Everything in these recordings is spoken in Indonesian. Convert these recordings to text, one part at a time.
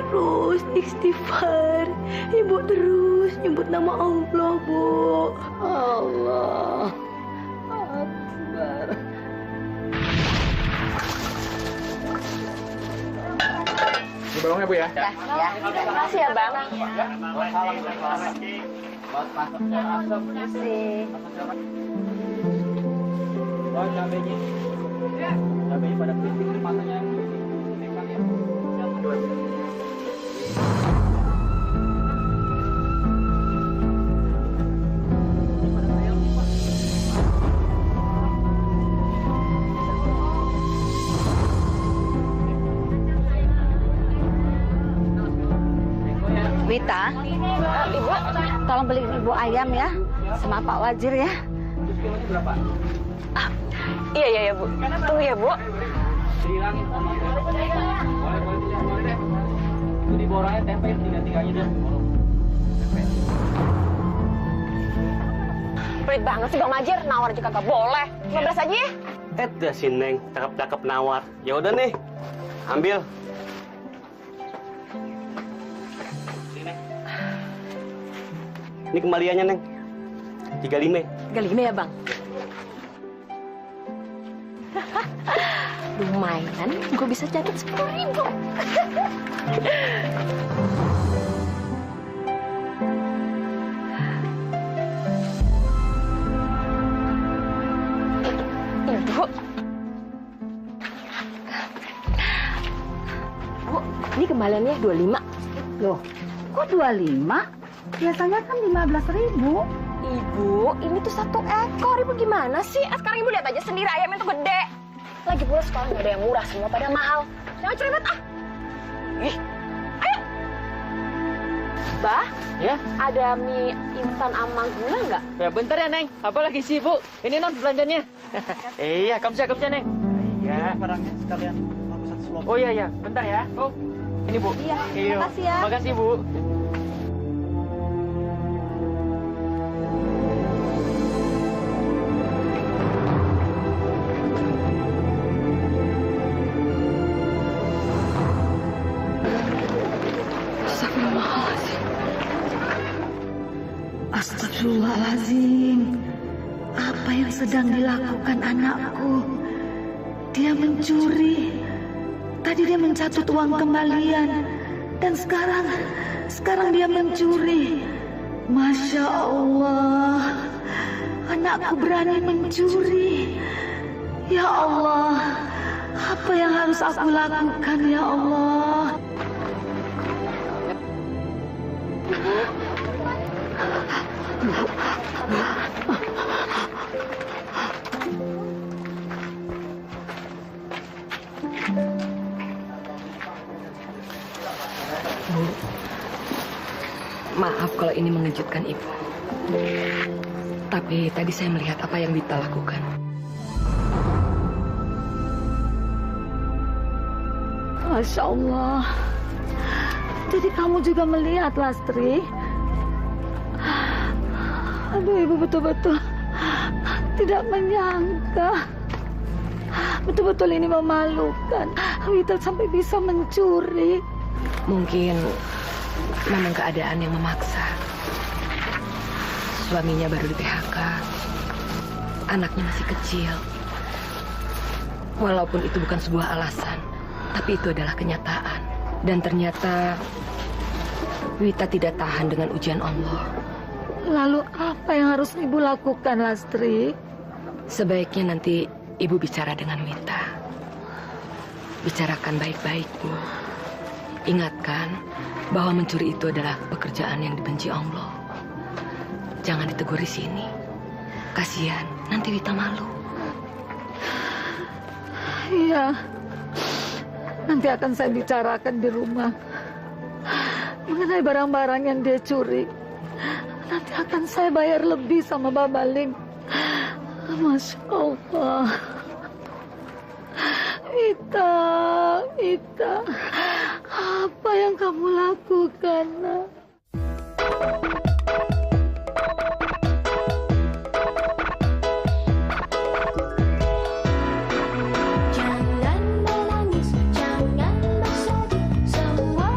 terus istighfar. Ibu terus nyebut nama Allah, Bu. Allah Akbar. Ini balongnya, Bu ya? Ya. Terima kasih ya, Bang. Terima kasih. Cabenya. Cabenya pada kritik matanya. Wita, Ibu, tolong beliin Ibu ayam ya, sama Pak Wajir ya. Berapa? iya Bu. Tunggu ya Bu. Dihilangin. Boleh. Itu di borongnya tempel tiga-tiganya deh. Pelit banget sih Bang Majir, nawar juga kagak boleh. 15 aja ya. Dah si Neng, cakep-cakep nawar. Ya udah nih, ambil. Ini kembaliannya, Neng. 35. 35 ya Bang. Lumayan, gue bisa catat 10.000. Ibu. Bu, ini kembaliannya 25. Loh, kok 25? Biasanya kan 15.000. Ibu, ini tuh 1 ekor. Ibu gimana sih? Sekarang ibu lihat aja sendiri ayamnya tuh gede. Lagi pula sekolah nggak ada yang murah, semua pada mahal. Jangan cerewet ah. Ih, ayo. Bah, Ya? ada mie instan sama gula nggak? Ya bentar ya, Neng. Apa lagi sih, Bu? Ini non belanjanya. Iya, kamu siap neng. Iya. Barangnya sekalian. Oh iya. Bentar ya. Oh, ini Bu. Iya, makasih ya. Makasih, Bu. Astagfirullahaladzim. Apa yang sedang dilakukan anakku? Dia mencuri. Tadi dia mencatut uang kembalian. Dan sekarang dia mencuri. Masya Allah. Anakku berani mencuri. Ya Allah. Apa yang harus aku lakukan, ya Allah? Bu, maaf kalau ini mengejutkan Ibu. Tapi tadi saya melihat apa yang Wita lakukan. Masya Allah. Jadi kamu juga melihat, Lastri? Aduh, Ibu betul-betul tidak menyangka. Betul-betul ini memalukan. Wita sampai bisa mencuri. Mungkin memang keadaan yang memaksa. Suaminya baru di PHK. Anaknya masih kecil. Walaupun itu bukan sebuah alasan, tapi itu adalah kenyataan. Dan ternyata Wita tidak tahan dengan ujian Allah. Lalu apa yang harus Ibu lakukan, Lastri? Sebaiknya nanti Ibu bicara dengan Wita. Bicarakan baik-baik, Bu. Ingatkan bahwa mencuri itu adalah pekerjaan yang dibenci Allah. Jangan ditegur di sini. Kasihan, nanti Wita malu. Iya. Nanti akan saya bicarakan di rumah. Mengenai barang-barang yang dia curi. Nanti akan saya bayar lebih sama Babaling. Masya Allah. Wita, apa yang kamu lakukan, nak? Jangan menangis, jangan bersedih, semua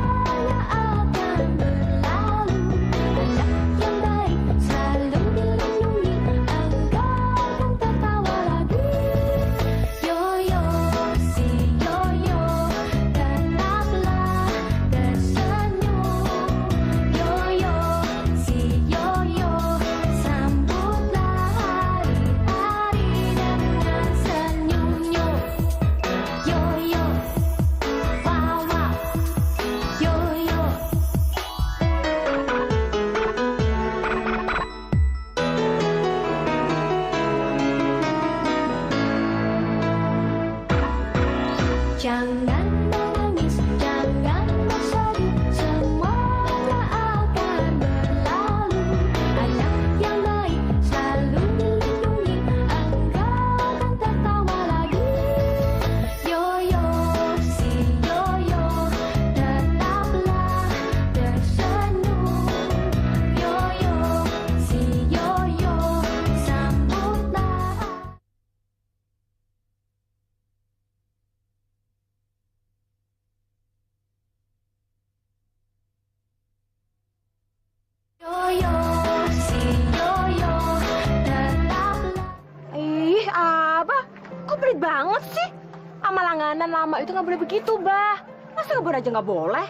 bulanan lama itu nggak boleh begitu, Bah. Masa ngebon aja nggak boleh?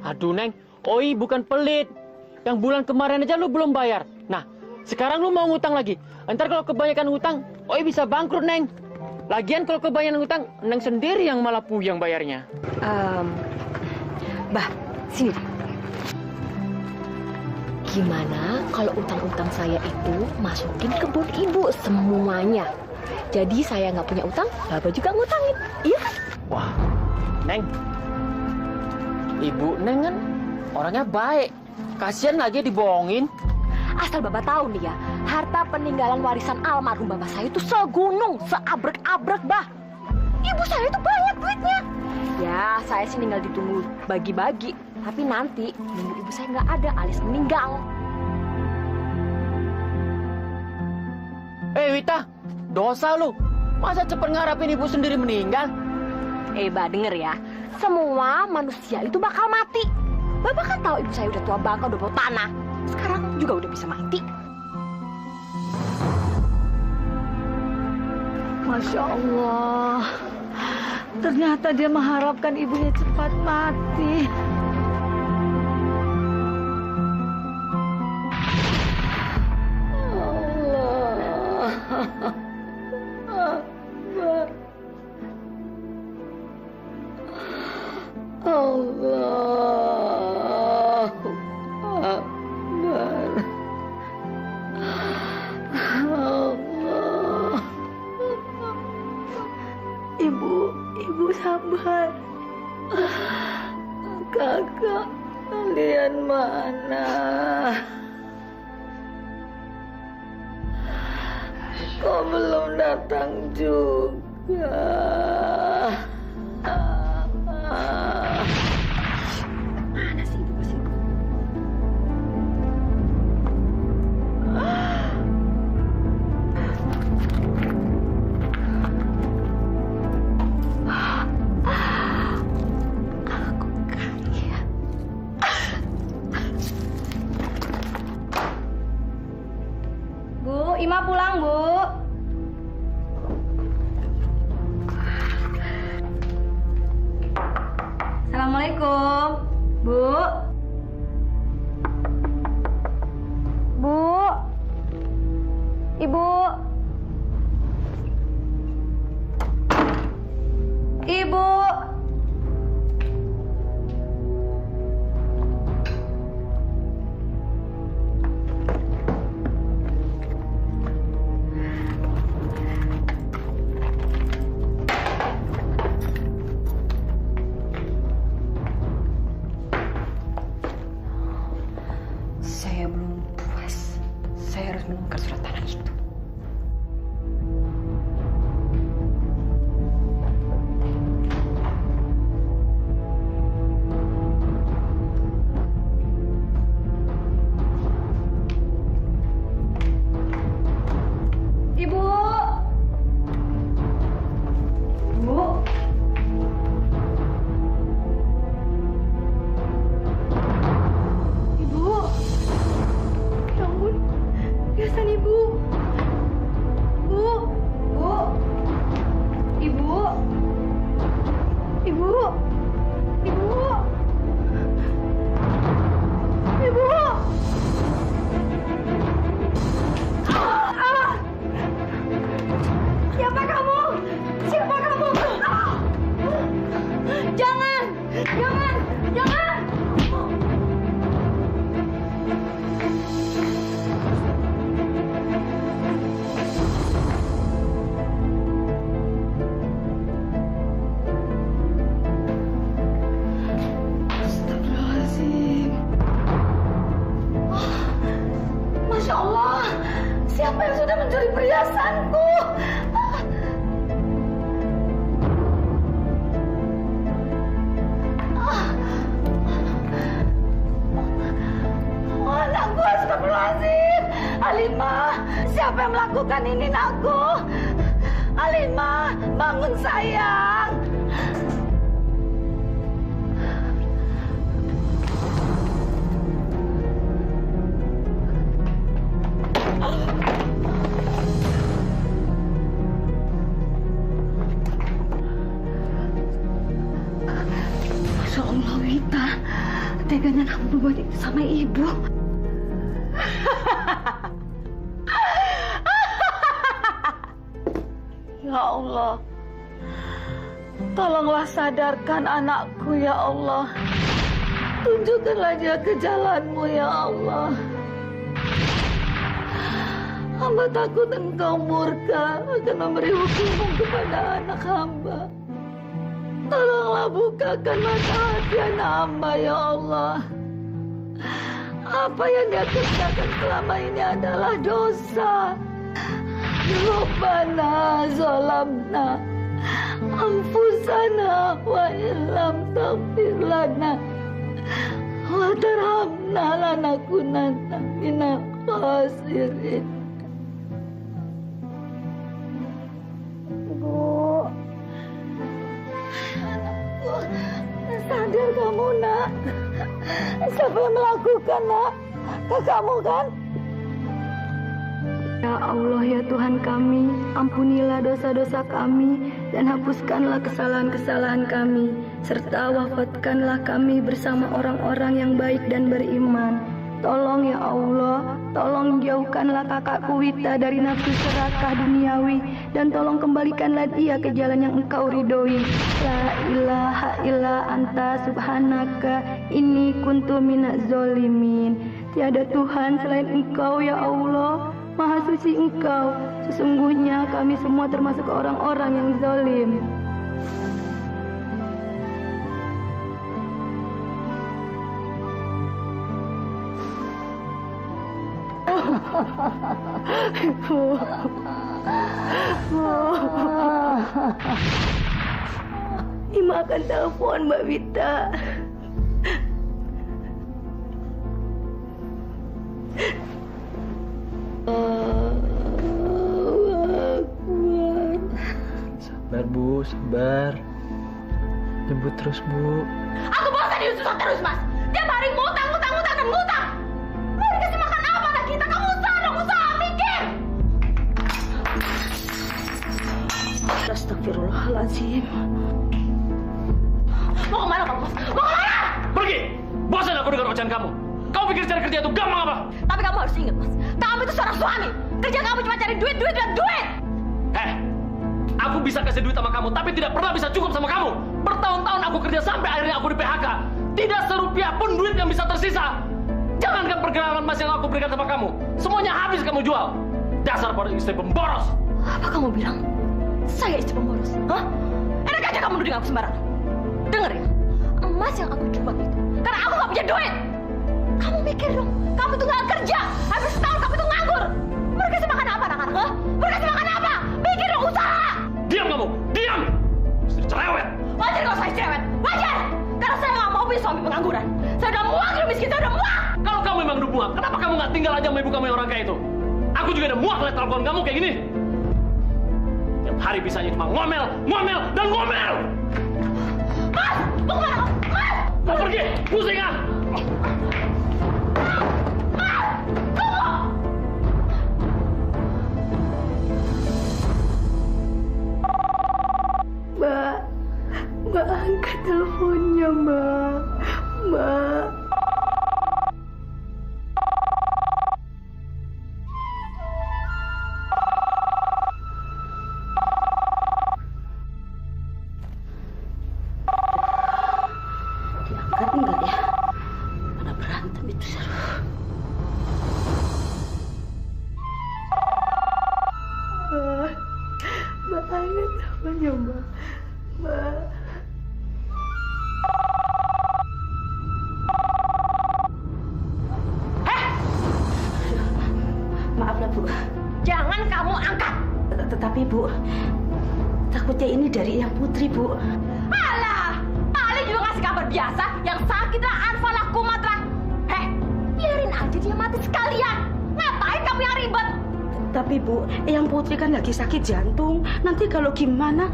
Aduh, Neng. Oi bukan pelit. Yang bulan kemarin aja lu belum bayar. Nah, sekarang lu mau ngutang lagi. Ntar kalau kebanyakan ngutang, Oi bisa bangkrut, Neng. Lagian kalau kebanyakan ngutang, Neng sendiri yang malah puyeng bayarnya. Bah, sini deh. Gimana kalau utang-utang saya itu masukin ke bon ibu semuanya? Jadi saya nggak punya utang, Bapak juga ngutangin. Iya kan? Wah, Neng. Ibu Neng kan orangnya baik. Kasian lagi dibohongin. Asal Bapak tahu nih ya, harta peninggalan warisan almarhum Bapak saya itu segunung, seabrek-abrek, Bah. Ibu saya itu banyak duitnya. Ya, saya sih tinggal ditunggu bagi-bagi. Tapi nanti nunggu ibu saya nggak ada alias meninggal. Wita, dosa lu. Masa cepet ngarapin ibu sendiri meninggal? Bah, denger ya. Semua manusia itu bakal mati. Bapak kan tahu ibu saya udah tua bangka, udah bau tanah. Sekarang juga udah bisa mati. Masya Allah. Ternyata dia mengharapkan ibunya cepat mati. Ibu sabar. Kakak, kalian mana? Kok belum datang juga? Mana sih ibu sih? Bu, Ima pulang, Bu. Assalamualaikum. Bu. Bu. Ibu. Ibu. Saya belum puas. Saya harus menemukan surat tanah itu. Ibu. Bu. Ibu. Ya ampun. Biasan Ibu. Bu. Bu. Ibu. Ibu. Ibu. Ibu. Ah! Siapa kamu? Siapa kamu? Ah! Jangan! Jangan! Jangan! Astagfirullahaladzim. Masya Allah. Siapa yang sudah mencuri perhiasanku? Anakku, astagfirullahaladzim. Alimah, siapa yang melakukan ini, nakku? Alimah, bangun sayang. berbuat itu sama ibu. Ya Allah, tolonglah sadarkan anakku ya Allah. Tunjukkanlah dia ke jalanmu ya Allah. Hamba takut engkau murka akan memberi hukuman kepada anak hamba. Tolonglah bukakan mata hati anak hamba ya Allah. Apa yang dia kerjakan selama ini adalah dosa. Rabbana zalamna anfusana wa illam taghfir lana wa tarhamna lanakunanna minal khasirin. Bu, anakku, sadar kamu nak. Siapa yang melakukan nak? Kakakmu kan? Ya Allah ya Tuhan kami, ampunilah dosa-dosa kami dan hapuskanlah kesalahan-kesalahan kami, serta wafatkanlah kami bersama orang-orang yang baik dan beriman. Tolong ya Allah, tolong jauhkanlah kakakku Wita dari nafsu serakah duniawi dan tolong kembalikanlah dia ke jalan yang Engkau ridhoi. La ilaha illa anta subhanaka inni kuntu minaz zolimin. Tiada Tuhan selain Engkau ya Allah. Maha suci Engkau, sesungguhnya kami semua termasuk orang-orang yang zalim. Ima akan telepon Mbak Wita. Sabar Bu, sabar. Jemput terus Bu. Aku bosan disusah terus, Mas. Tiap hari ngutang, dan ngutang. Mau dikasih makan apa anak kita? Kamu usaha dong, usaha, mikir. Astagfirullahaladzim. Mau kemana kamu, Mas? Mau kemana? Pergi! Bosan aku dengar ocehan kamu. Kamu pikir cari kerja itu gampang apa? Tapi kamu harus ingat, Mas. Kamu itu seorang suami. Kerja kamu cuma cari duit. Aku bisa kasih duit sama kamu, tapi tidak pernah bisa cukup sama kamu. Bertahun-tahun aku kerja sampai akhirnya aku di PHK. Tidak serupiah pun duit yang bisa tersisa. Jangankan perkenalan emas yang aku berikan sama kamu, semuanya habis kamu jual. Dasar para istri pemboros. Apa kamu bilang? Saya istri pemboros? Hah? Enak aja kamu nuding aku sembarangan. Dengar ya, emas yang aku jual itu karena aku gak punya duit. Kamu mikir dong, kamu tuh gak kerja. Habis setahun kamu tuh nganggur. Mereka kasih makan apa anak-anak? Hah? Mereka kasih makan apa? Mikir dong, usaha. Diam kamu, diam! Istri cerewet. Wajar kalau saya cerewet, wajar. Karena saya nggak mau punya suami pengangguran. Saya udah muak hidup miskin, saya udah muak. Kalau kamu memang udah muak, kenapa kamu nggak tinggal aja sama ibu kamu yang orang kaya itu? Aku juga udah muak lihat kelakuan kamu kayak gini. Tiap hari bisanya cuma ngomel, dan ngomel. Mas, mau kemana kamu? Mas! Mau pergi, pusing ah! Mas, tunggu! Mbak angkat teleponnya, Mbak. Diangkat enggak ya? Mana berantem itu seru. Mbak angkat teleponnya, Mbak. Maaflah Bu, Jangan kamu angkat. tetapi Bu, takutnya ini dari yang Putri Bu. Alah, paling juga ngasih kabar biasa yang sakit lah, anfalah kumatlah. Biarin aja dia mati sekalian. Ngapain kamu yang ribet? Tapi Bu, yang Putri kan lagi sakit jantung. Nanti kalau gimana?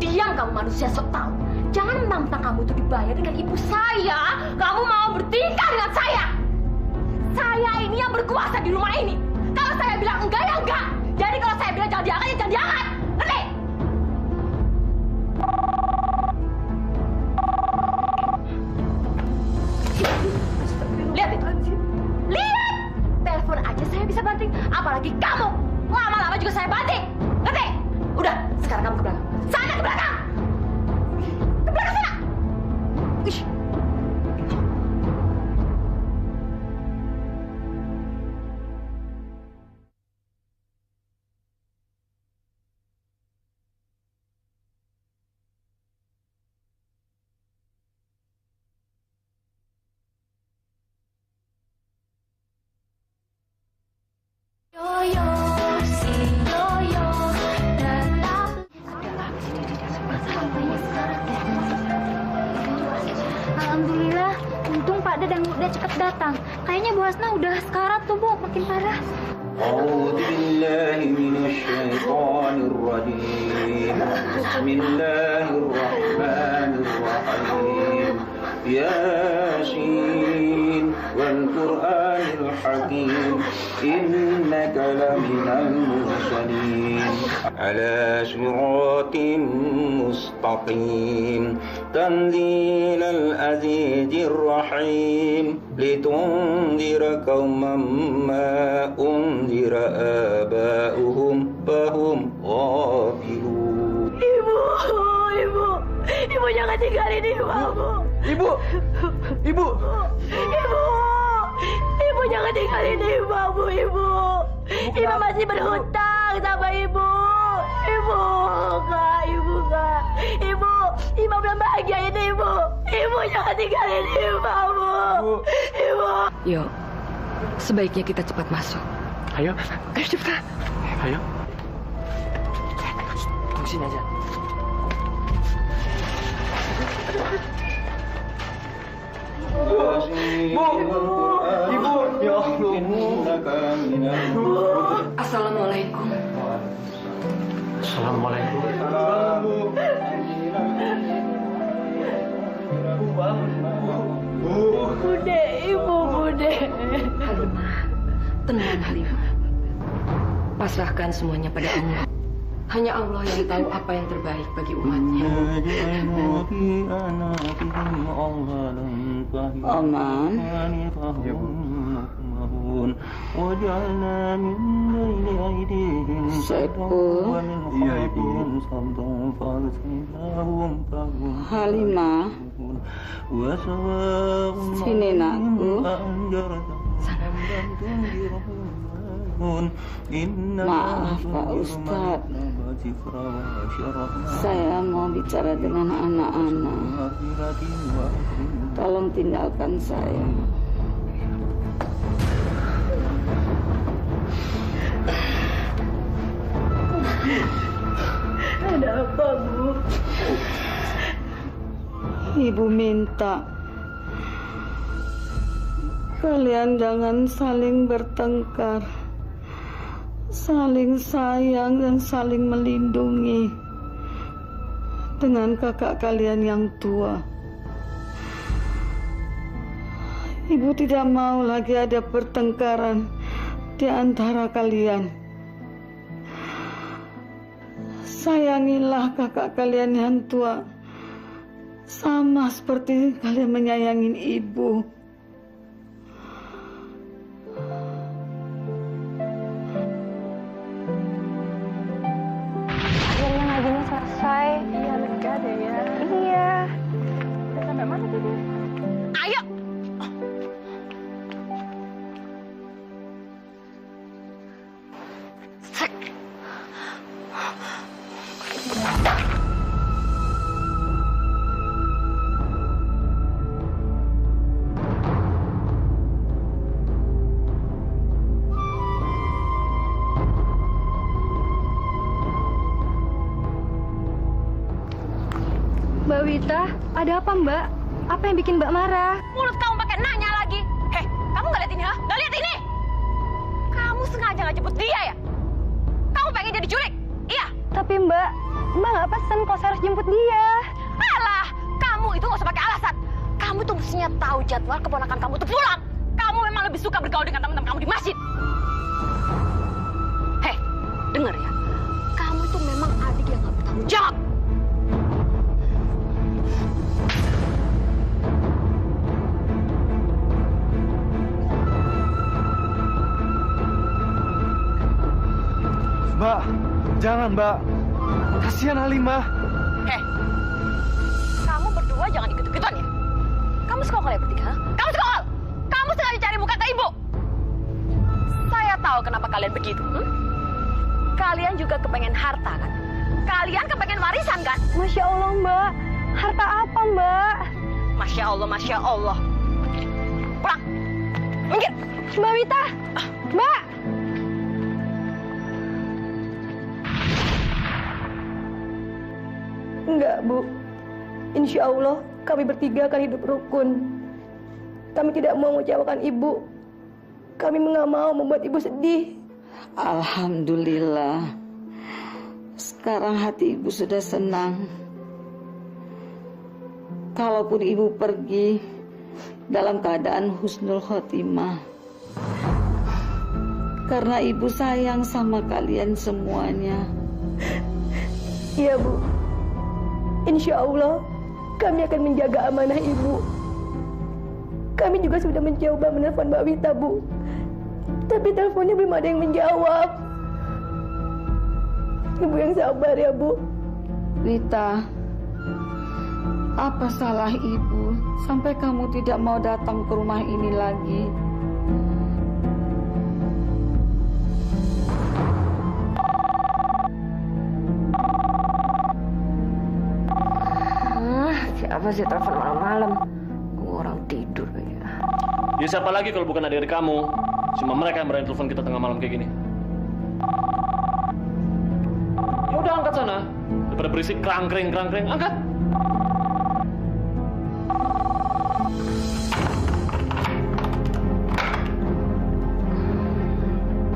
Diam kamu manusia sok tahu. Jangan mentang-mentang kamu itu dibayar dengan ibu saya, kamu mau bertingkah dengan saya. Saya ini yang berkuasa di rumah ini. Kalau saya bilang enggak ya enggak. Jadi kalau saya bilang jangan diangkat ya jangan diangkat. Ngerti? banting, apalagi kamu. Lama-lama juga saya banting. Ngerti? Udah, sekarang kamu ke belakang. Sana ke belakang. Ke belakang sana. Ih. Alhamdulillah, untung Pak Dadang udah cepet datang. Kayaknya Bu Hasna udah sekarat tuh Bu, makin parah. أعوذ بالله من الشيطان الرجيم بسم الله الرحمن الرحيم ياسين والقرآن الحكيم إنك لمن المرسلين على صراط مستقيم تنزيل العزيز الرحيم لتنذر قوما ما أنذر آباؤهم فهم غافلون. Ibu jangan tinggalin ibu. Ibu jangan tinggalin ibu. Ibu masih berhutang sama ibu. Ibu kak. Ibu belum bahagiain ibu. Ibu jangan tinggalin ibu. Yuk, sebaiknya kita cepat masuk. Ayo cepetan. Ayo. Tunggu sini aja. Ibu, ya Allah. Assalamualaikum. Assalamualaikum. Bude. Halimah, tenang Halimah. Pasrahkan semuanya pada Allah. Hanya Allah yang tahu apa yang terbaik bagi umatnya. Aman. Saiful. Iya, Ibu. Halimah. Sini nakku. Maaf Pak Ustadz, saya mau bicara dengan anak-anak. Tolong tinggalkan saya. Ada apa, Bu? Ibu minta kalian jangan saling bertengkar, saling sayang dan saling melindungi dengan kakak kalian yang tua. Ibu tidak mau lagi ada pertengkaran di antara kalian. Sayangilah kakak kalian yang tua, sama seperti kalian menyayangi ibu. Akhirnya ngajinya selesai. Iya, lega deh ya. Iya. Udah sampai mana tadi? Ayo. Mbak Wita, ada apa Mbak? Apa yang bikin Mbak marah? Mulut kamu pakai nanya lagi. Heh, kamu nggak lihat ini, ha? Nggak lihat ini? Kamu sengaja nggak jemput dia ya? Kamu pengen jadi jurik? Iya. Tapi Mbak nggak pesen kok saya harus jemput dia. Alah, kamu itu nggak usah pakai alasan. Kamu tuh mestinya tahu jadwal keponakan kamu tuh pulang. Kamu memang lebih suka bergaul dengan teman-teman kamu di masjid. Heh, dengar ya. Kamu tuh memang adik yang nggak bertanggung jawab. Mbak, jangan Mbak. Kasihan Halimah. Kamu berdua jangan ikut-ikutan ya. Kamu sekol kalian bertiga, ha? Kamu sekol! Kamu sengaja cari muka ke ibu. Saya tahu kenapa kalian begitu. Kalian juga kepengen harta kan? Kalian kepengen warisan kan? Masya Allah, Mbak. Harta apa, Mbak? Masya Allah, Masya Allah. Pulang. Minggir. Mbak Wita. Mbak. Enggak, Bu. Insya Allah kami bertiga akan hidup rukun. Kami tidak mau mengecewakan Ibu. Kami nggak mau membuat Ibu sedih. Alhamdulillah. Sekarang hati Ibu sudah senang. Kalaupun Ibu pergi dalam keadaan husnul khotimah. Karena Ibu sayang sama kalian semuanya. Iya, Bu. Insya Allah kami akan menjaga amanah Ibu. Kami juga sudah mencoba menelpon Mbak Wita, Bu. Tapi teleponnya belum ada yang menjawab. Ibu yang sabar ya, Bu. Wita, apa salah Ibu sampai kamu tidak mau datang ke rumah ini lagi? Siapa sih telepon malam-malam? Orang tidur aja. Ya siapa lagi kalau bukan adik-adik kamu? Cuma mereka yang berani telepon kita tengah malam kayak gini. Ya udah angkat sana. Daripada berisik kerangkring, angkat.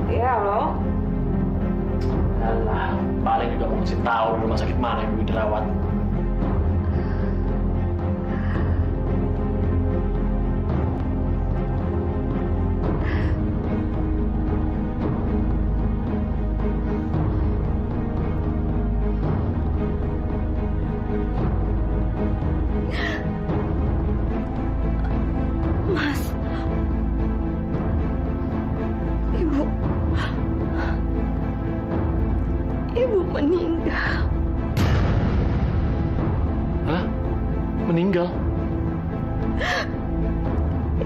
Iya, halo. Alah, paling juga mau ngasih tahu di rumah sakit mana yang dirawat. Ibu meninggal. Hah? Meninggal?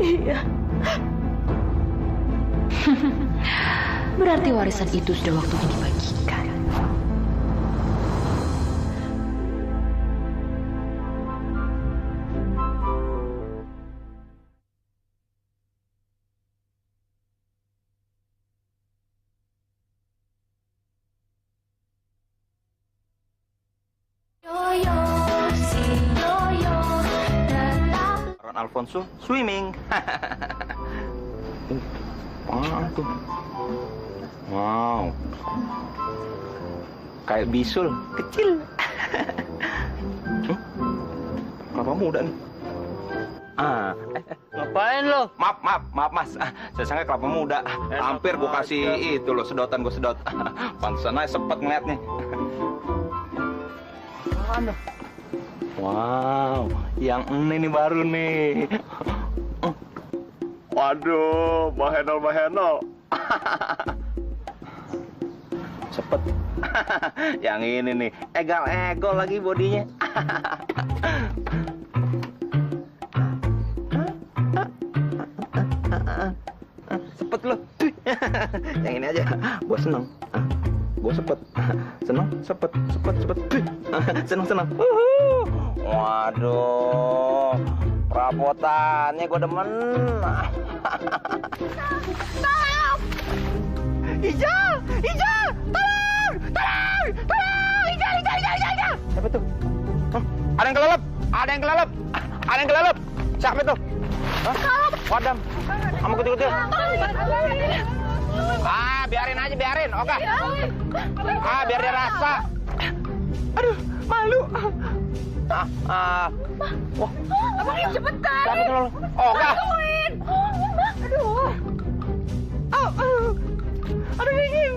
Iya. Berarti warisan itu sudah waktunya dibagikan. Ron Alfonso swimming. Wah, tuh. Wow. Kayak bisul, kecil. Kelapa muda nih. Ngapain lo? Maaf Mas. Saya sangka kelapa muda. Hampir gua kasih itu loh, sedotan gua sedot. Pantesan aja sepet ngeliatnya. Wow, yang ini nih baru nih. Waduh, bahenol. Cepet. Yang ini nih, egal lagi bodinya. Cepet loh. Yang ini aja, gua seneng. Gua seneng, sepet. Seneng. Waduh, perabotannya gue demen. Tolong! Ijal! Tolong! Ijal! Siapa tuh? Hah? Ada yang kelelep! Siapa itu? Hah? Wadam! Kamu kutil-kutil? Biarin aja. Oke. Biar dia rasa. Aduh, malu. Wah. Abang ini cepetan. Siapa itu lo? Oh, enggak. Aduh, dingin.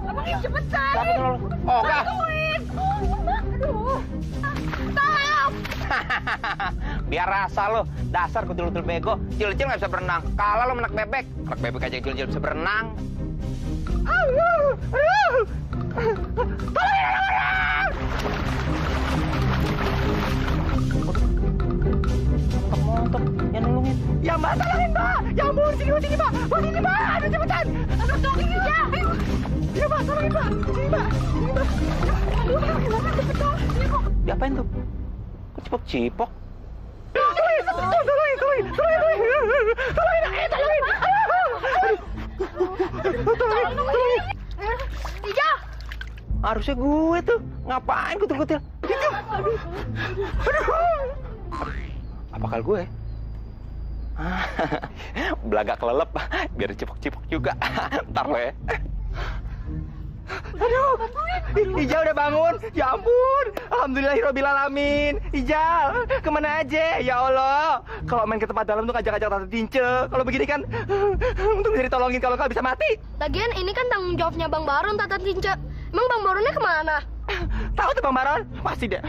Abang ini cepetan. Siapa itu lo? Oh, enggak. Tolong. Biar rasa lo, dasar kutil-kutil bego. Cil-cil nggak bisa berenang. Kalah lo menak bebek. Anak bebek aja cil-cil bisa berenang. Montok, yang nolongin. Ya Mbak, tolongin Mbak. Ya ampun, sini Mbak, sini Mbak. Mbak, sini Mbak. Aduh, cepetan. Aduh, tolongin ya. Ya Mbak, tolongin Mbak. Sini Mbak, sini Mbak. Aduh, gimana cepetan. Diapain tuh? Kok cipok-cipok? Tolongin. Ija! Harusnya gue tuh. Ngapain kutil-kutil? Aduh. Apa kal gue? Belaga kelelep, biar cipok-cipok juga. Ntar lo ya. Aduh, Ijal udah bangun. Ya ampun, alhamdulillahirobbil alamin. Ijal, kemana aja? Ya Allah, kalau main ke tempat dalam tuh ngajak-ngajak Tante Tince. Kalau begini kan, untung bisa ditolongin kalau kau bisa mati. Lagian ini kan tanggung jawabnya Bang Baron, Tante Tince. Emang Bang Baronnya kemana? Tahu tuh Bang Baron? Pasti deh.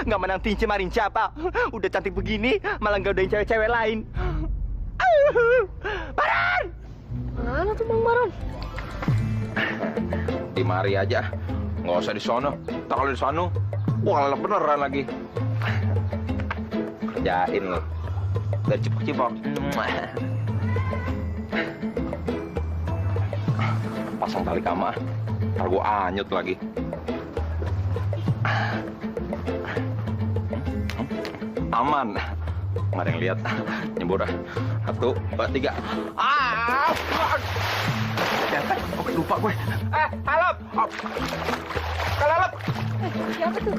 Nggak menang Tince marin siapa? Udah cantik begini, malah nggak udahin cewek-cewek lain. Baron! Mana tuh Bang Baron? Di mari aja, nggak usah di sono. Tak kalau di sono, wah lelep beneran lagi. Kerjain lo, dari cipok-cipok. Pasang tali kama, ntar gua anyut lagi. Aman, nggak ada yang lihat. Nyebur 1, 2, 3. Oke, lupa gue. Halap! Kalap! Siapa tuh?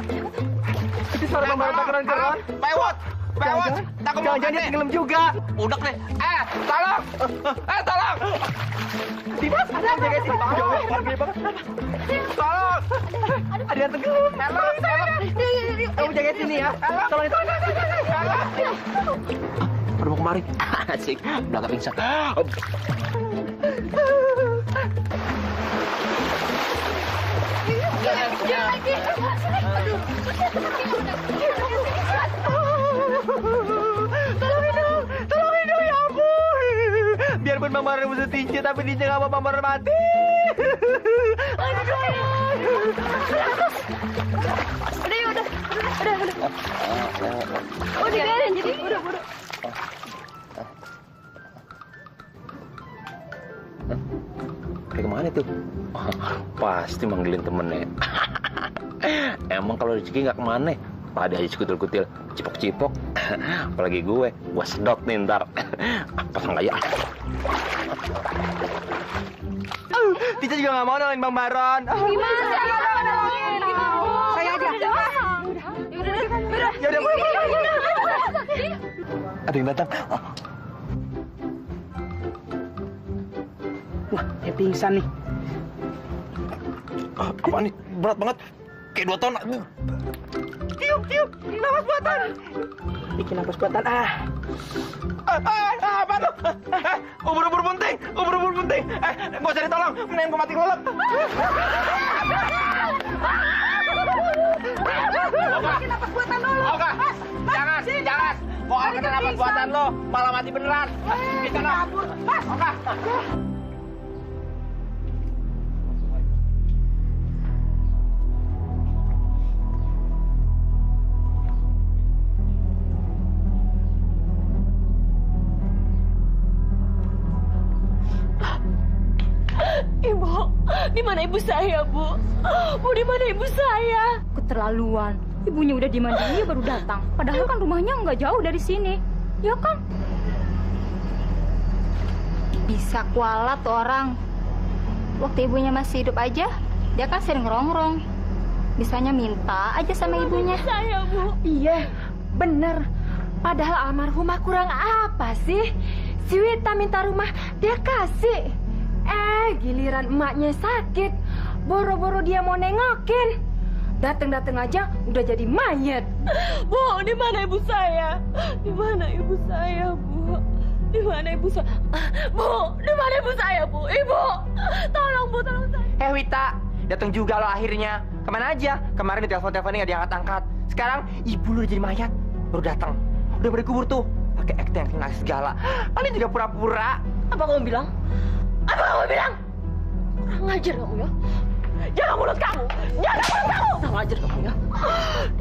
Itu suara Bang Baron bakaran. Pewot! Jangan-jangan dia tenggelam juga. Udah deh. Tolong! Tolong! Dimas, jaga sini. Jauh, gede banget. Tolong! Ada yang tenggelam. Help! Kamu jaga sini ya. Tolong itu. Udah mau kemari. Asik, udah gak pingsan. Tolongin dong, ya ampun. Biarpun Bang Baron musuh Tince, tapi Tince gak mau Bang Baron mati. Udah. Oh, dibiarin jadi. Udah. Pergi kemana tuh? Pasti manggilin temennya. Emang kalau rezeki nggak kemana? Tadi aja kutil-kutil, cipok-cipok. Apalagi gue sedot nih ntar. Pasang gaya. Tince juga nggak mau nolongin Bang Baron. Gimana? Saya aja. Yaudah. Ada yang datang. Wah, dia pingsan nih. Apaan nih? Berat banget. Kayak 2 ton. Tiup. Napas buatan. Bikin napas buatan. Apa tuh? Ubur-ubur bunting. Gua cari tolong. Mendingan gua mati kelelep. Oka, jangan. Gua kena napas buatan lo, malah mati beneran. Kita kabur. Oka. Ibu, di mana ibu saya, Bu? Bu, di mana ibu saya? Keterlaluan. Ibunya udah di mana dia baru datang. Padahal kan rumahnya nggak jauh dari sini. Ya kan? Bisa kualat tuh orang. Waktu ibunya masih hidup aja, dia kan sering ngerongrong. Bisanya minta aja sama ibunya. Saya, Bu. Iya, bener. Padahal almarhumah kurang apa sih? Si Wita minta rumah, dia kasih. Giliran emaknya sakit, boro-boro dia mau nengokin. Dateng-dateng aja udah jadi mayat. Bu, di mana ibu saya? Di mana ibu saya, Bu? Di mana ibu saya? Bu, di mana ibu saya, Bu? Ibu, tolong Bu, tolong saya. Wita, datang juga lo akhirnya. Kemana aja? Kemarin di telepon-teleponnya nggak diangkat-angkat. Sekarang ibu lu udah jadi mayat, baru datang. Udah berkubur tuh, pakai acting segala. Paling juga pura-pura. Apa kamu bilang? Kurang ajar kamu ya. Jaga mulut kamu. Jaga mulut kamu. Kurang ajar kamu ya.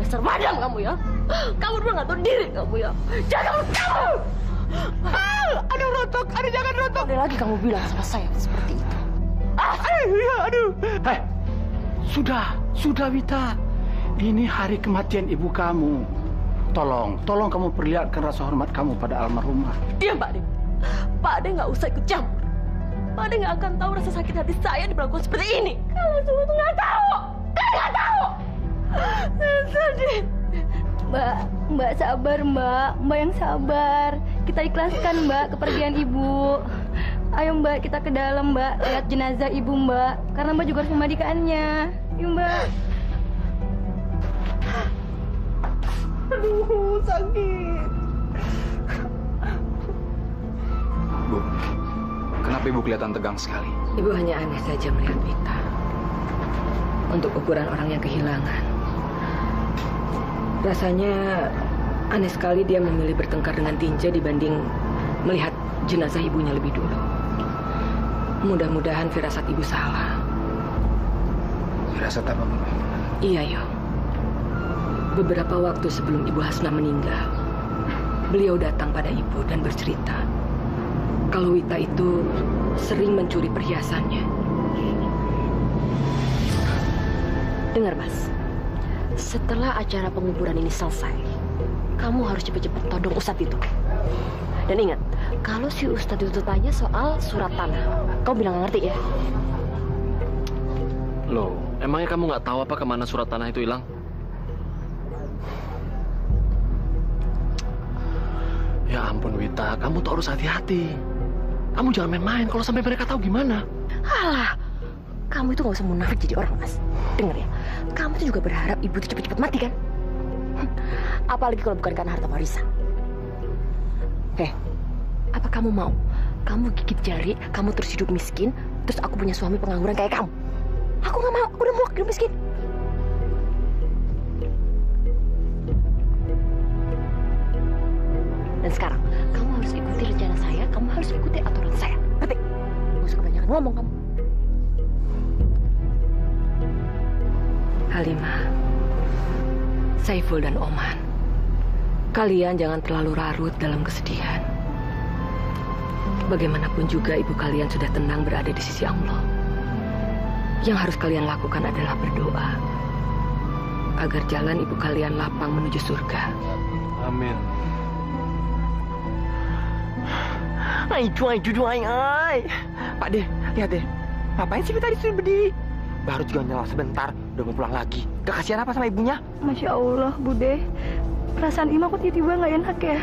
Dasar madam kamu ya. Kamu berdua nggak tahu diri kamu ya. Jaga mulut kamu. Aduh rontok, aduh jangan rontok. Ada lagi kamu bilang sama saya seperti itu. Aduh. Sudah Wita. Ini hari kematian ibu kamu. Tolong kamu perlihatkan rasa hormat kamu pada almarhumah. Iya, Pak Ade. Pak Ade nggak usah ikut campur. Pak Ade nggak akan tahu rasa sakit hati saya diperlakukan seperti ini. Kalian semua tuh nggak tahu. Kalian nggak tahu. Saya sedih. Mbak sabar, Mbak yang sabar. Kita ikhlaskan, Mbak, kepergian Ibu. Ayo, Mbak, kita ke dalam, Mbak, lihat jenazah Ibu, Mbak. Karena Mbak juga harus memandikannya. Ayo, Mbak. Aduh, sakit. Bu, kenapa Ibu kelihatan tegang sekali? Ibu hanya aneh saja melihat Wita. Untuk ukuran orang yang kehilangan. Rasanya aneh sekali dia memilih bertengkar dengan Tinja dibanding melihat jenazah ibunya lebih dulu. Mudah-mudahan firasat ibu salah. Firasat apa, Bu? Iya, Yo. Beberapa waktu sebelum Ibu Hasna meninggal, beliau datang pada ibu dan bercerita kalau Wita itu sering mencuri perhiasannya. Dengar, Mas. Setelah acara penguburan ini selesai, kamu harus cepat-cepat todong Ustadz itu. Dan ingat, kalau si Ustadz itu tanya soal surat tanah, kamu bilang nggak ngerti ya? Loh, emangnya kamu nggak tahu apa kemana surat tanah itu hilang? Ya ampun Wita, kamu tuh harus hati-hati. Kamu jangan main-main, kalau sampai mereka tahu gimana? Alah, kamu itu nggak usah munafik jadi orang, Mas. Dengar ya, kamu tuh juga berharap ibu itu cepat-cepat mati kan? Apalagi kalau bukan karena harta warisan. Apa kamu mau? Kamu gigit jari, kamu terus hidup miskin, terus aku punya suami pengangguran kayak kamu? Aku nggak mau, aku udah muak hidup miskin. Dan sekarang, kamu harus ikuti rencana saya, kamu harus ikuti aturan saya. Ngerti? Gak usah kebanyakan ngomong kamu. Halimah, Saiful dan Oman, kalian jangan terlalu larut dalam kesedihan. Bagaimanapun juga ibu kalian sudah tenang berada di sisi Allah. Yang harus kalian lakukan adalah berdoa agar jalan ibu kalian lapang menuju surga. Amin. Pak De, lihat deh. Ngapain sih kita disuruh berdiri? Baru juga nyala sebentar, udah mau pulang lagi. Gak kasihan apa sama ibunya? Masya Allah, Bude. Perasaan Ima kok tiba-tiba nggak enak ya?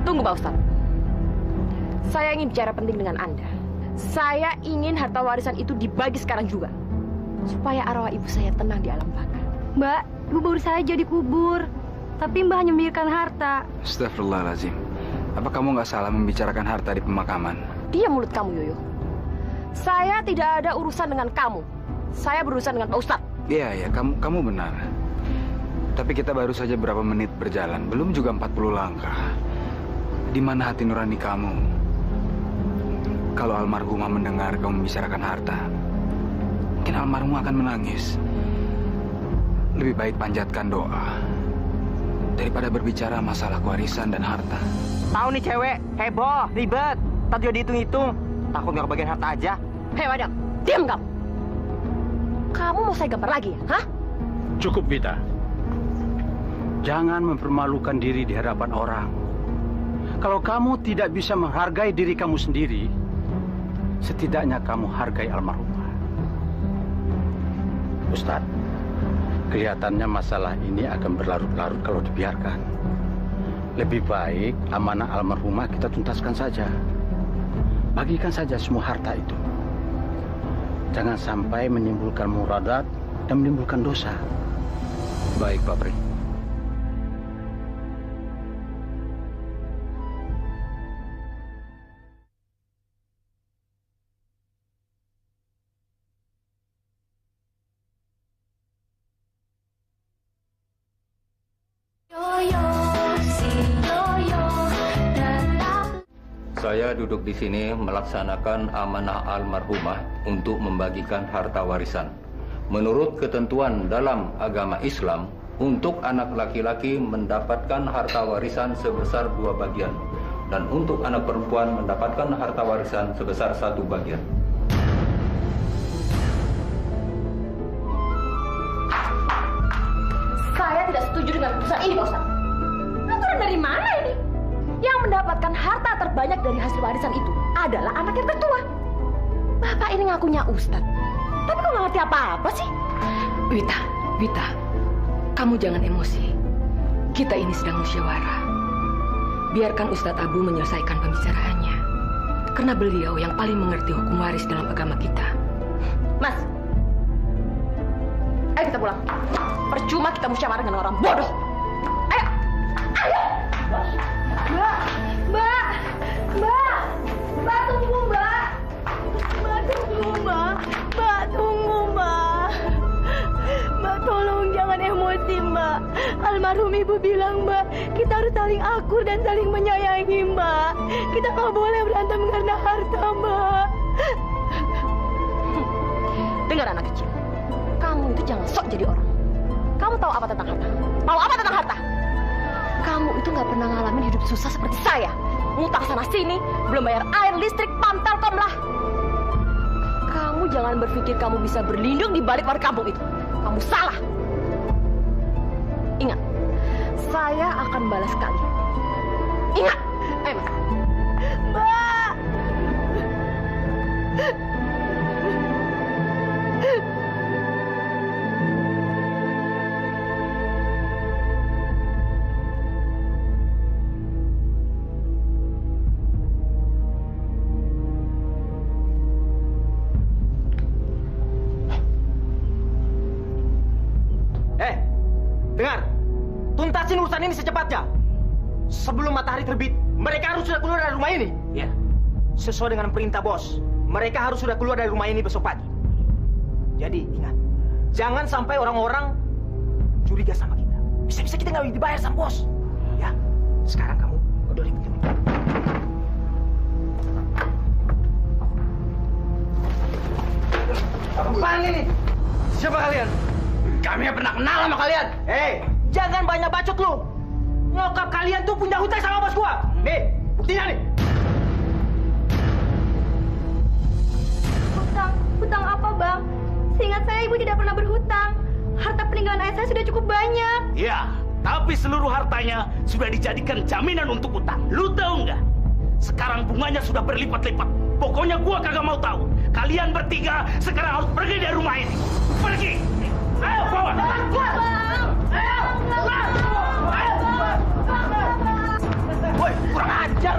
Tunggu, Pak Ustadz. Saya ingin bicara penting dengan Anda. Saya ingin harta warisan itu dibagi sekarang juga. Supaya arwah ibu saya tenang di alam baka. Mbak, ibu baru saja dikubur. Tapi Mbak hanya memikirkan harta. Astagfirullahaladzim. Apa kamu nggak salah membicarakan harta di pemakaman? Diam mulut kamu, Yoyo. Saya tidak ada urusan dengan kamu. Saya berurusan dengan Pak Ustadz. Iya, kamu benar. Tapi kita baru saja berapa menit berjalan, belum juga 40 langkah. Di mana hati nurani kamu? Kalau almarhumah mendengar kamu membicarakan harta, mungkin almarhumah akan menangis. Lebih baik panjatkan doa daripada berbicara masalah warisan dan harta. Tahu nih cewek, heboh, ribet. Tadi udah dihitung-hitung. Takut nggak kebagian harta aja. Hei, madam, diam kamu. Kamu mau saya gambar lagi ya? Hah? Cukup, Wita. Jangan mempermalukan diri di hadapan orang. Kalau kamu tidak bisa menghargai diri kamu sendiri, setidaknya kamu hargai almarhumah. Ustadz, kelihatannya masalah ini akan berlarut-larut kalau dibiarkan. Lebih baik amanah almarhumah kita tuntaskan saja. Bagikan saja semua harta itu. Jangan sampai menimbulkan muradat dan menimbulkan dosa. Baik, Pak Pri. Saya duduk di sini melaksanakan amanah almarhumah untuk membagikan harta warisan. Menurut ketentuan dalam agama Islam, untuk anak laki-laki mendapatkan harta warisan sebesar 2 bagian. Dan untuk anak perempuan mendapatkan harta warisan sebesar 1 bagian. Saya tidak setuju dengan keputusan ini, Pak Ustadz. Aturan dari mana ini? Yang mendapatkan harta terbanyak dari hasil warisan itu adalah anak yang tertua. Bapak ini ngakunya Ustadz, tapi kok nggak ngerti apa-apa sih? Wita, kamu jangan emosi. Kita ini sedang musyawarah. Biarkan Ustadz Abu menyelesaikan pembicaraannya. Karena beliau yang paling mengerti hukum waris dalam agama kita. Mas, ayo kita pulang. Percuma kita musyawarah dengan orang bodoh. Ayo, ayo. Mbak tunggu Mbak. Mbak tunggu Mbak. Mbak tunggu Mbak. Mbak tolong jangan emosi Mbak. Almarhum Ibu bilang Mbak, kita harus saling akur dan saling menyayangi Mbak. Kita nggak boleh berantem karena harta Mbak. Dengar anak kecil, kamu itu jangan sok jadi orang. Kamu tahu apa tentang harta? Tahu apa tentang harta? Kamu itu nggak pernah ngalamin hidup susah seperti saya. Ngutang sana sini, belum bayar air, listrik, PAM, Telkom lah. Kamu jangan berpikir kamu bisa berlindung di balik warga kampung itu. Kamu salah. Ingat, saya akan balas kalian. Ingat, ayo Mas. Mbak. Dengar, tuntasin urusan ini secepatnya. Sebelum matahari terbit, mereka harus sudah keluar dari rumah ini. Ya. Sesuai dengan perintah bos, mereka harus sudah keluar dari rumah ini besok pagi. Jadi ingat, jangan sampai orang-orang curiga sama kita. Bisa-bisa kita nggak dibayar sama bos. Ya, sekarang kamu udah ikutin. Apaan ini? Siapa kalian? Kami yang pernah kenal sama kalian. Jangan banyak bacot lu. Nyokap kalian tuh punya hutang sama bos gua. Nih, buktinya nih. Hutang apa Bang? Seingat saya Ibu tidak pernah berhutang. Harta peninggalan ayah saya sudah cukup banyak. Iya, tapi seluruh hartanya sudah dijadikan jaminan untuk hutang. Lu tahu nggak? Sekarang bunganya sudah berlipat-lipat. Pokoknya gua kagak mau tahu. Kalian bertiga sekarang harus pergi dari rumah ini. Pergi. Ayo, bawa. Woi, kurang ajar.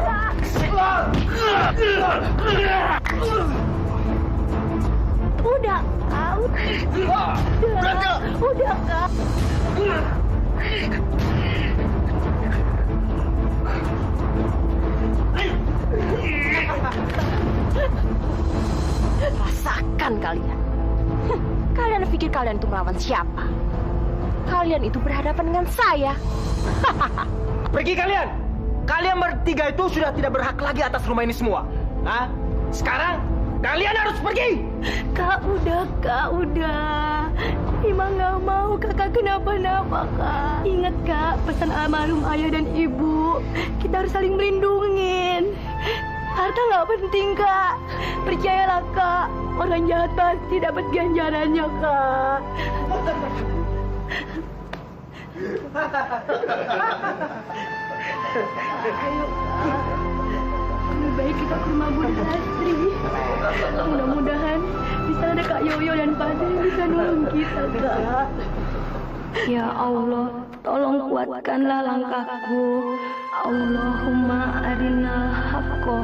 Udah, Kak. Udah, Kak. Rasakan kalian. Kalian pikir kalian itu melawan siapa? Kalian itu berhadapan dengan saya. Pergi kalian. Kalian bertiga itu sudah tidak berhak lagi atas rumah ini semua. Hah? Sekarang kalian harus pergi. Kak, udah. Ima nggak mau kakak kenapa-napa, Kak. Ingat, Kak, pesan almarhum ayah dan ibu. Kita harus saling melindungin. Harta nggak penting, Kak. Percayalah, Kak. Orang jahat pasti dapat ganjarannya, Kak. Ayo, Kak. Lebih baik kita ke rumah Bunda Astri. Mudah-mudahan di sana ada Kak Yoyo dan Fadil yang bisa nolong kita, Kak. Ya Allah, tolong kuatkanlah langkahku. Allahumma arinal haqqo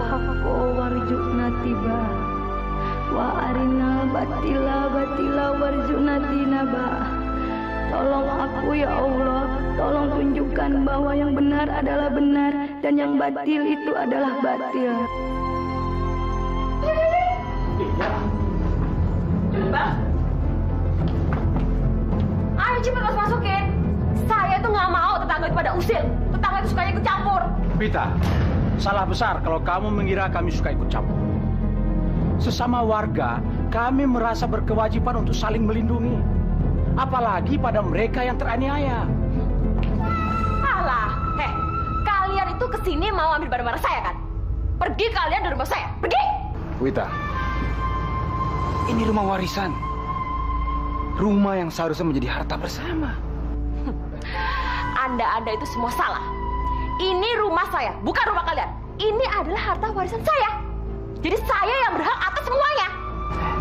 warzuqna tiba. Wa arinal batila warzuqna tinaba. Tolong aku ya Allah, tolong tunjukkan bahwa yang benar adalah benar dan yang batil itu adalah batil. Bang, ayo cepet masukin. Saya tuh nggak mau tetangga itu pada usil. Tetangga itu sukanya ikut campur. Vita, salah besar kalau kamu mengira kami suka ikut campur. Sesama warga, kami merasa berkewajiban untuk saling melindungi. Apalagi pada mereka yang teraniaya. Alah, kalian itu kesini mau ambil barang-barang saya kan? Pergi kalian dari rumah saya, pergi! Wita, ini rumah warisan. Rumah yang seharusnya menjadi harta bersama. Anda itu semua salah. Ini rumah saya, bukan rumah kalian. Ini adalah harta warisan saya. Jadi saya yang berhak atas semuanya.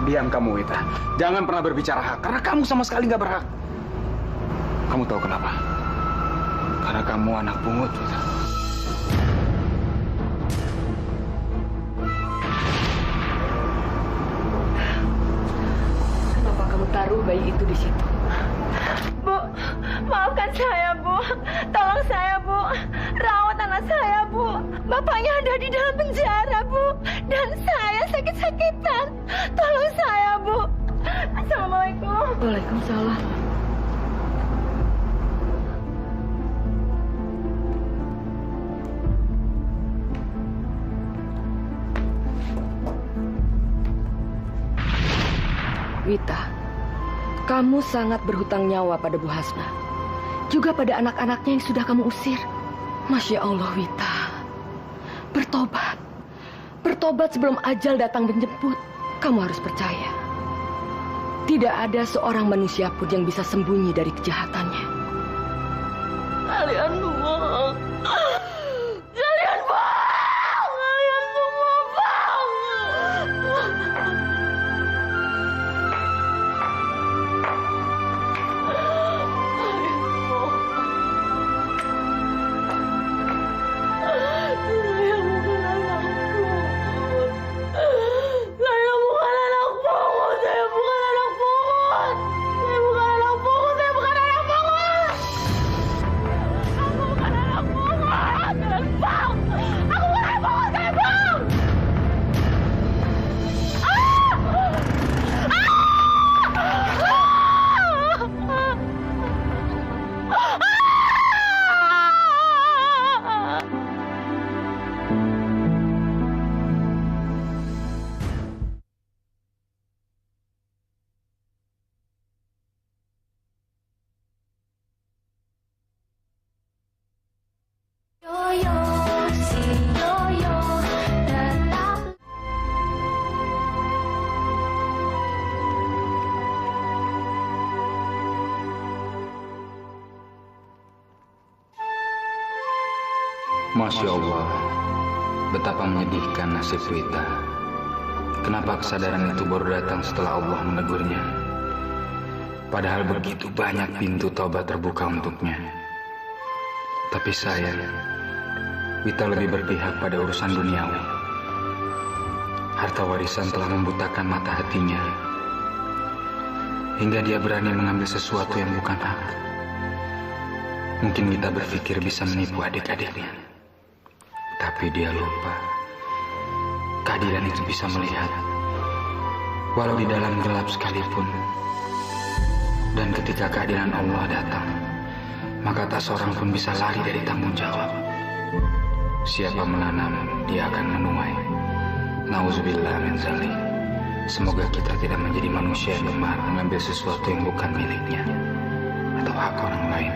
Diam kamu, Wita. Jangan pernah berbicara hak, karena kamu sama sekali nggak berhak. Kamu tahu kenapa? Karena kamu anak pungut, Wita. Kenapa kamu taruh bayi itu di situ? Bu, maafkan saya, Bu. Tolong saya, Bu. Rawat anak saya, Bu. Bapaknya ada di dalam penjara, Bu. Dan saya sakit-sakitan. Tolong saya, Bu. Assalamualaikum. Waalaikumsalam. Wita, kamu sangat berhutang nyawa pada Bu Hasna. Juga pada anak-anaknya yang sudah kamu usir. Masya Allah, Wita. Bertobat. Bertobat sebelum ajal datang menjemput. Kamu harus percaya. Tidak ada seorang manusia pun yang bisa sembunyi dari kejahatannya. Kalian bohong. Kalian bohong. Kalian semua bohong. Masya Allah, betapa menyedihkan nasib Wita. Kenapa kesadaran itu baru datang setelah Allah menegurnya? Padahal begitu banyak pintu taubat terbuka untuknya. Tapi sayang, Wita lebih berpihak pada urusan duniawi. Harta warisan telah membutakan mata hatinya, hingga dia berani mengambil sesuatu yang bukan hak. Mungkin Wita berpikir bisa menipu adik-adiknya. Tapi dia lupa, keadilan itu bisa melihat, walau di dalam gelap sekalipun. Dan ketika keadilan Allah datang, maka tak seorang pun bisa lari dari tanggung jawab. Siapa menanam, dia akan menuai. Nauzubillah min dzalik. Semoga kita tidak menjadi manusia yang gemar mengambil sesuatu yang bukan miliknya atau hak orang lain.